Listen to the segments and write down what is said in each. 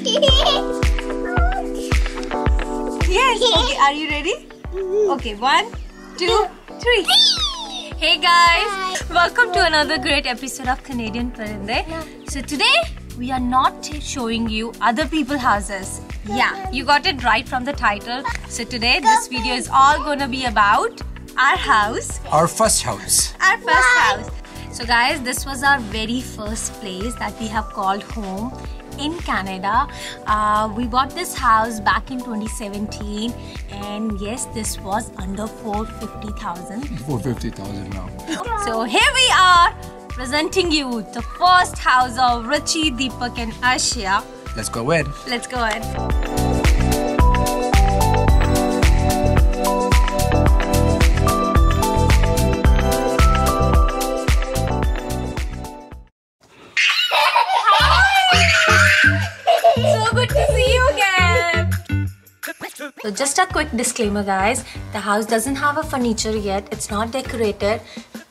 Yes. Okay, are you ready? Okay, 1, 2, 3. Hey guys, welcome to another great episode of Canadian Parinde. So today we are not showing you other people's houses. Yeah, you got it right from the title. So today this video is all gonna be about our house. Our first house. Our first house. So guys, this was our very first place that we have called home in Canada. We bought this house back in 2017 and yes, this was under 450,000. 450,000 now. So here we are presenting you the first house of Richie, Deepak and Ashia. Let's go in. Let's go ahead. So good to see you again. So just a quick disclaimer guys, the house doesn't have a furniture yet, it's not decorated,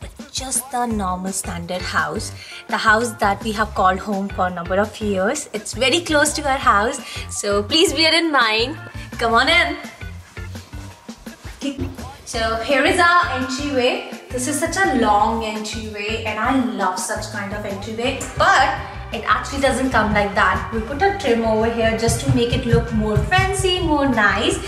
it's just the normal standard house. The house that we have called home for a number of years. It's very close to our house, so please bear in mind. Come on in. So here is our entryway. This is such a long entryway and I love such kind of entryway, but it actually doesn't come like that. We put a trim over here just to make it look more fancy, more nice.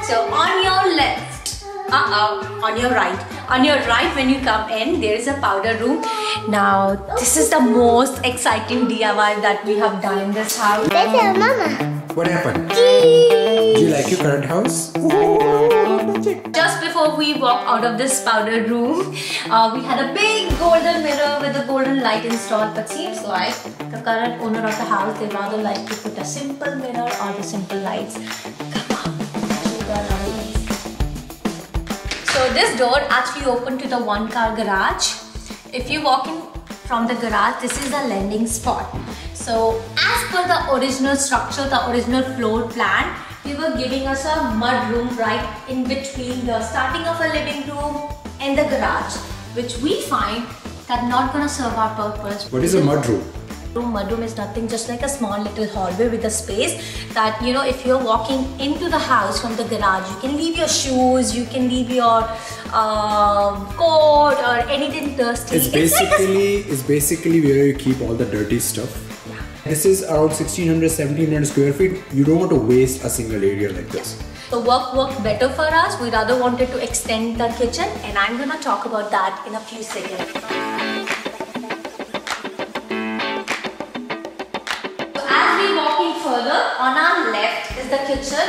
So on your left, on your right when you come in, there is a powder room. Now this is the most exciting DIY that we have done in this house. Mama. What happened? Do you like your current house? Just before we walk out of this powder room, we had a big golden mirror with a golden light installed, but seems like the current owner of the house, they rather like to put a simple mirror or the simple lights. Come on. So this door actually opened to the one-car garage. If you walk in from the garage, this is the landing spot. So as per the original structure, the original floor plan, we were giving us a mud room right in between the starting of a living room and the garage, which we find that not gonna serve our purpose. What is a mud room? Mud room is nothing, just like a small little hallway with a space that, you know, if you're walking into the house from the garage, you can leave your shoes, you can leave your coat or anything dusty. It's basically where you keep all the dirty stuff. This is around 1600-1700 square feet. You don't want to waste a single area like this. The work worked better for us. We rather wanted to extend the kitchen and I'm gonna talk about that in a few seconds. So as we walking further, on our left is the kitchen.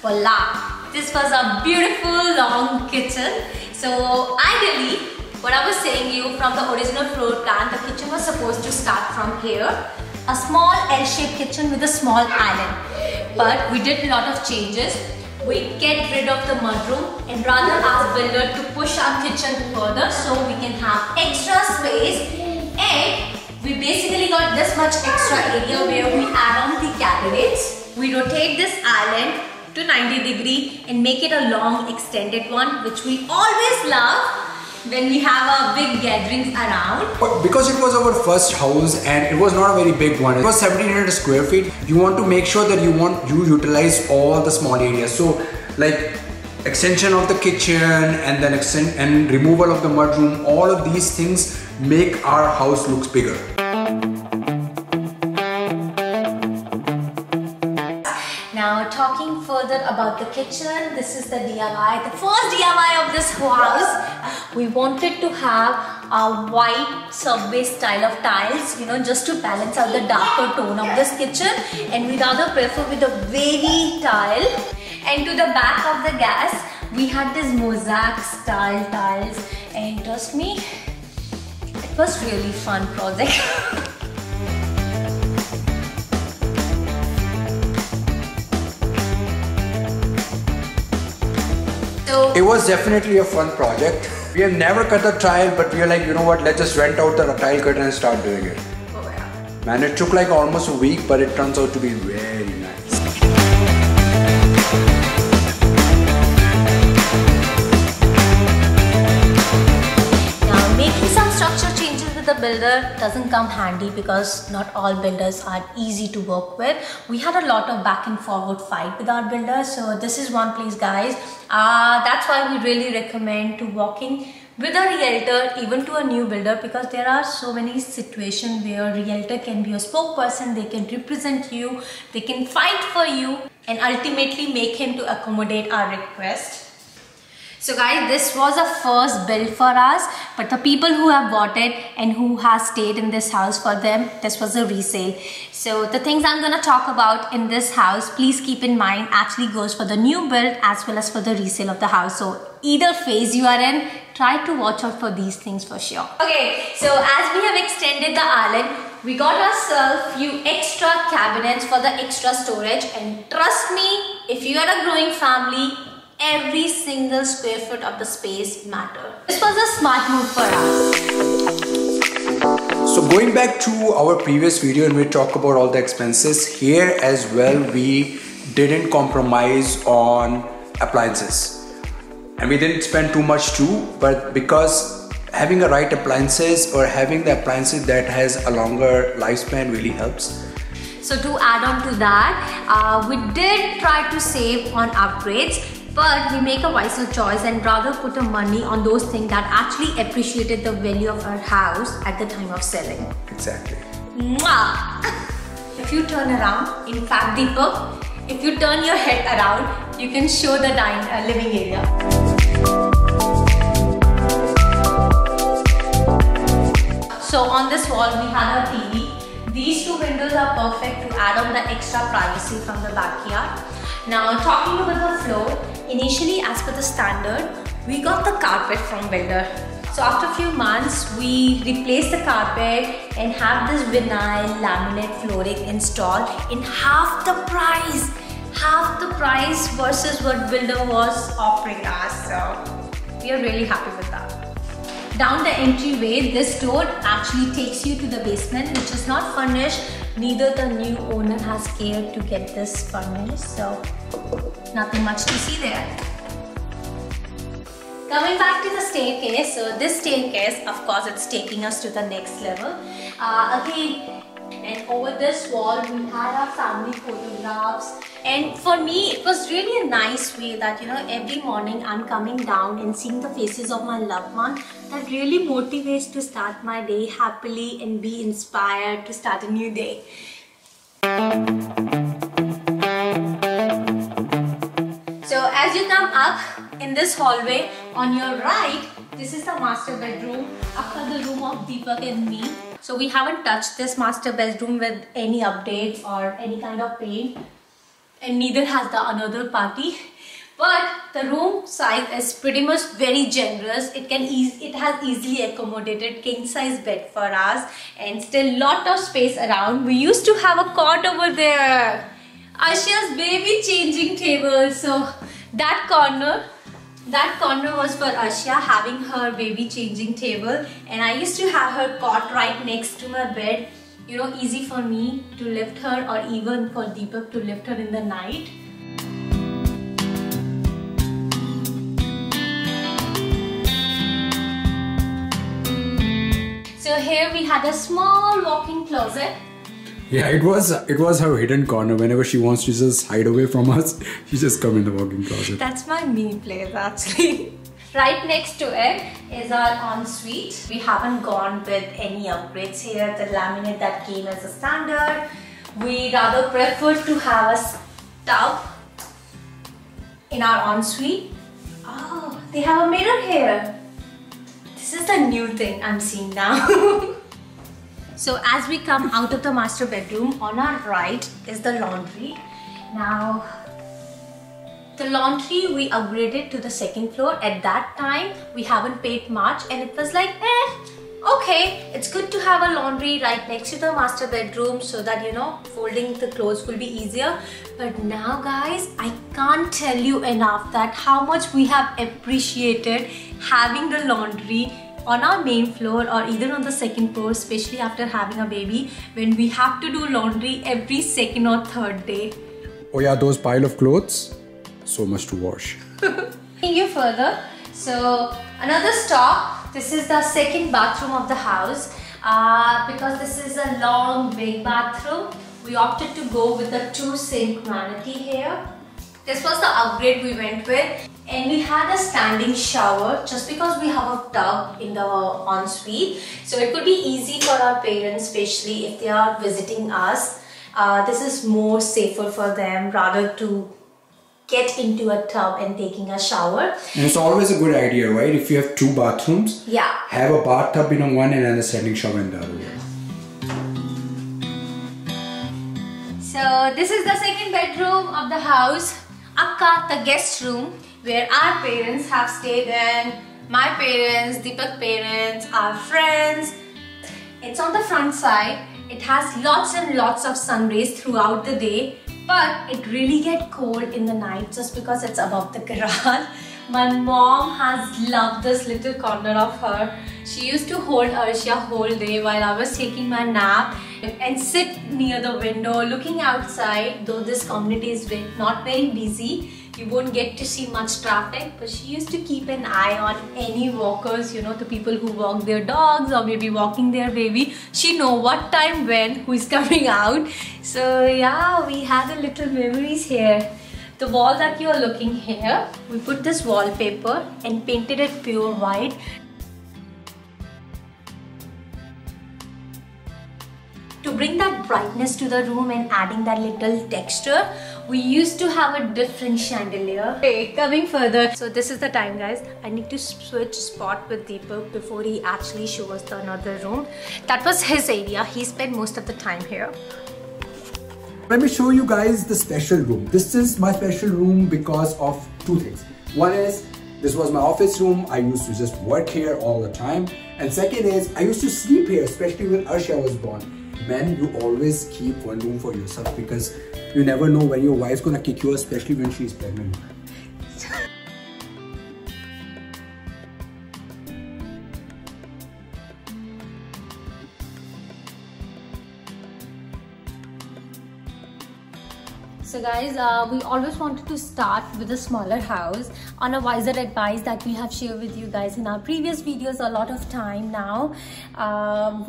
Voila! This was a beautiful long kitchen. So ideally, what I was saying you from the original floor plan, the kitchen was supposed to start from here. A small L-shaped kitchen with a small island, but we did a lot of changes. We get rid of the mudroom and rather ask builder to push our kitchen further so we can have extra space, and we basically got this much extra area where we add on the cabinets. We rotate this island to 90 degree and make it a long extended one, which we always love when we have our big gatherings around. But because it was our first house and it was not a very big one, it was 1700 square feet, you want to make sure that you utilize all the small areas. So like extension of the kitchen and then removal of the mudroom, all of these things make our house looks bigger. Now talking further about the kitchen, this is the DIY, the first DIY of this house. We wanted to have a white subway style of tiles, you know, just to balance out the darker tone of this kitchen, and we rather prefer with a wavy tile. And to the back of the gas, we had this mosaic style tiles, and trust me, it was really fun project. It was definitely a fun project. We have never cut the tile, but we are like, you know what, let's just rent out the tile cutter and start doing it. Oh yeah. Man, it took like almost a week, but it turns out to be very nice. Now making some structure changes with the the builder doesn't come handy because not all builders are easy to work with. We had a lot of back and forward fight with our builder, so this is one place, guys. That's why we really recommend to walking with a realtor, even to a new builder, because there are so many situations where a realtor can be a spokesperson, they can represent you, they can fight for you and ultimately make him to accommodate our request. So guys, this was a first build for us, but the people who have bought it and who has stayed in this house, for them this was a resale. So the things I'm gonna talk about in this house, please keep in mind, actually goes for the new build as well as for the resale of the house. So either phase you are in, try to watch out for these things for sure. Okay, so as we have extended the island, we got ourselves few extra cabinets for the extra storage, and trust me, if you are a growing family, every single square foot of the space matter. This was a smart move for us. So going back to our previous video and we talk about all the expenses, here as well we didn't compromise on appliances. And we didn't spend too much too, but because having the right appliances or having the appliances that has a longer lifespan really helps. So to add on to that, we did try to save on upgrades, but we make a wiser choice and rather put our money on those things that actually appreciated the value of our house at the time of selling. Exactly. Mwah! If you turn around, in fact Deepak, if you turn your head around, you can show the living area. So on this wall we had a TV. These two windows are perfect to add on the extra privacy from the backyard. Now talking about the floor, initially as per the standard, we got the carpet from builder. So after a few months, we replaced the carpet and have this vinyl laminate flooring installed in half the price versus what builder was offering us. So we are really happy with that. Down the entryway, this door actually takes you to the basement, which is not furnished. Neither the new owner has cared to get this furnished, so nothing much to see there. Coming back to the staircase, so this staircase, of course, it's taking us to the next level. Again, and over this wall, we had our family photographs. And for me, it was really a nice way that, you know, every morning I'm coming down and seeing the faces of my loved one. That really motivates to start my day happily and be inspired to start a new day. So as you come up in this hallway, on your right, this is the master bedroom, after the room of Deepak and me. So we haven't touched this master bedroom with any updates or any kind of paint, and neither has the another party. But the room size is pretty much very generous. It has easily accommodated king size bed for us and still lot of space around. We used to have a cot over there, Ashia's baby changing table. So that corner was for Ashia having her baby changing table, and I used to have her cot right next to my bed. You know, easy for me to lift her or even for Deepak to lift her in the night. So here we had a small walk-in closet. Yeah, it was her hidden corner. Whenever she wants to just hide away from us, she just come in the walk-in closet. That's my me place actually. Right next to it is our ensuite. We haven't gone with any upgrades here. The laminate that came as a standard. We rather prefer to have a tub in our ensuite. Oh, they have a mirror here. This is the new thing I'm seeing now. So as we come out of the master bedroom, on our right is the laundry. Now, the laundry we upgraded to the second floor. At that time, we haven't paid much and it was like, okay, it's good to have a laundry right next to the master bedroom so that, you know, folding the clothes will be easier. But now guys, I can't tell you enough that how much we have appreciated having the laundry on our main floor or either on the second floor, especially after having a baby, when we have to do laundry every second or third day. Oh yeah, those pile of clothes, so much to wash. Taking you further, so another stop. This is the second bathroom of the house. because this is a long big bathroom. We opted to go with a 2-sink vanity here. This was the upgrade we went with, and we had a standing shower just because we have a tub in the ensuite, so it could be easy for our parents, especially if they are visiting us. This is more safer for them rather to get into a tub and taking a shower. And it's always a good idea, right? If you have 2 bathrooms, yeah, have a bathtub in one and a standing shower in the other one. So this is the second bedroom of the house. Akka, the guest room where our parents have stayed in, my parents, Deepak's parents, our friends. It's on the front side. It has lots and lots of sun rays throughout the day, but it really gets cold in the night just because it's above the garage. My mom has loved this little corner of her. She used to hold Arshia whole day while I was taking my nap and sit near the window looking outside. Though this community is not very busy, you won't get to see much traffic, but she used to keep an eye on any walkers, you know, the people who walk their dogs or maybe walking their baby. She know what time when, who is coming out. So yeah, we had a little memories here. The wall that you are looking here, we put this wallpaper and painted it pure white. To bring that brightness to the room and adding that little texture, we used to have a different chandelier. Okay, coming further. So this is the time, guys. I need to switch spot with Deepak before he actually shows us another room. That was his area. He spent most of the time here. Let me show you guys the special room. This is my special room because of 2 things. One is, this was my office room. I used to just work here all the time. And second is, I used to sleep here, especially when Arshia was born. Men, you always keep one room for yourself because you never know when your wife's gonna kick you, especially when she's pregnant. So guys, we always wanted to start with a smaller house on a wiser advice that we have shared with you guys in our previous videos a lot of time now.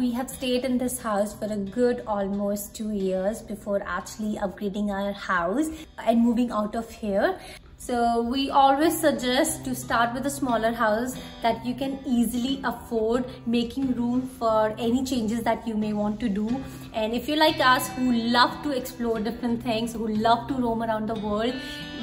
We have stayed in this house for a good almost 2 years before actually upgrading our house and moving out of here. So we always suggest to start with a smaller house that you can easily afford, making room for any changes that you may want to do. And if you're like us who love to explore different things, who love to roam around the world,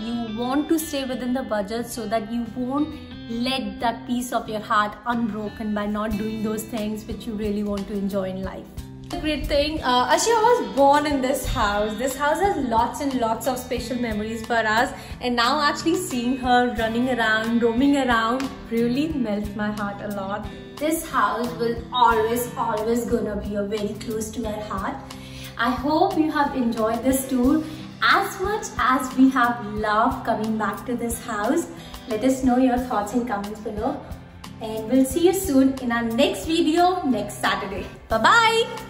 you want to stay within the budget so that you won't let that piece of your heart unbroken by not doing those things which you really want to enjoy in life. The great thing, Arshia was born in this house. This house has lots and lots of special memories for us, and now actually seeing her running around, roaming around really melts my heart a lot. This house will always gonna be a very close to our heart. I hope you have enjoyed this tour as much as we have loved coming back to this house. Let us know your thoughts and comments below, and we'll see you soon in our next video next Saturday. Bye bye.